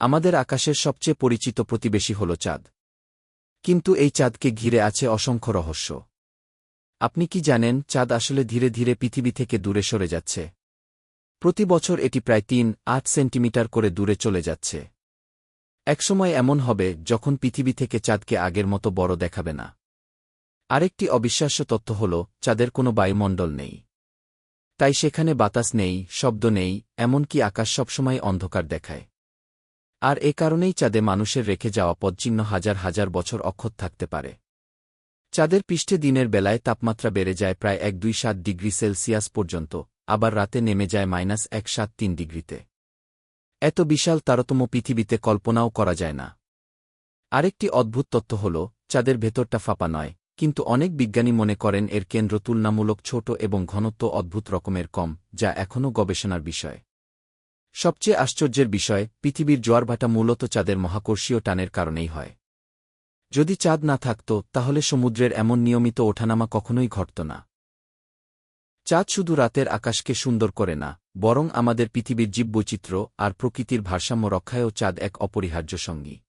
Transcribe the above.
আমাদের আকাশের সবচেয়ে পরিচিত প্রতিবেশী হল চাঁদ। কিন্তু এই চাঁদকে ঘিরে আছে অসংখ্য রহস্য। আপনি কি জানেন, চাঁদ আসলে ধীরে ধীরে পৃথিবী থেকে দূরে সরে যাচ্ছে? প্রতি বছর এটি প্রায় ৩-৮ সেন্টিমিটার করে দূরে চলে যাচ্ছে। একসময় এমন হবে যখন পৃথিবী থেকে চাঁদকে আগের মতো বড় দেখাবে না। আরেকটি অবিশ্বাস্য তথ্য হল, চাঁদের কোনো বায়ুমণ্ডল নেই। তাই সেখানে বাতাস নেই, শব্দ নেই, এমনকি আকাশ সবসময় অন্ধকার দেখায়। আর এ কারণেই চাঁদে মানুষের রেখে যাওয়া পদচিহ্ন হাজার হাজার বছর অক্ষত থাকতে পারে। চাঁদের পৃষ্ঠে দিনের বেলায় তাপমাত্রা বেড়ে যায় প্রায় ১-২-৭ ডিগ্রি সেলসিয়াস পর্যন্ত, আবার রাতে নেমে যায় -১-৭-৩ ডিগ্রিতে। এত বিশাল তারতম্য পৃথিবীতে কল্পনাও করা যায় না। আরেকটি অদ্ভুত তথ্য হল, চাঁদের ভেতরটা ফাঁপা নয়, কিন্তু অনেক বিজ্ঞানী মনে করেন এর কেন্দ্র তুলনামূলক ছোট এবং ঘনত্ব অদ্ভুত রকমের কম, যা এখনও গবেষণার বিষয়। সবচেয়ে আশ্চর্যের বিষয়, পৃথিবীর জোয়ারভাটা মূলত চাঁদের মহাকর্ষীয় টানের কারণেই হয়। যদি চাঁদ না থাকত, তাহলে সমুদ্রের এমন নিয়মিত ওঠানামা কখনোই ঘটত না। চাঁদ শুধু রাতের আকাশকে সুন্দর করে না, বরং আমাদের পৃথিবীর জীববৈচিত্র্য আর প্রকৃতির ভারসাম্য রক্ষায়ও চাঁদ এক অপরিহার্য সঙ্গী।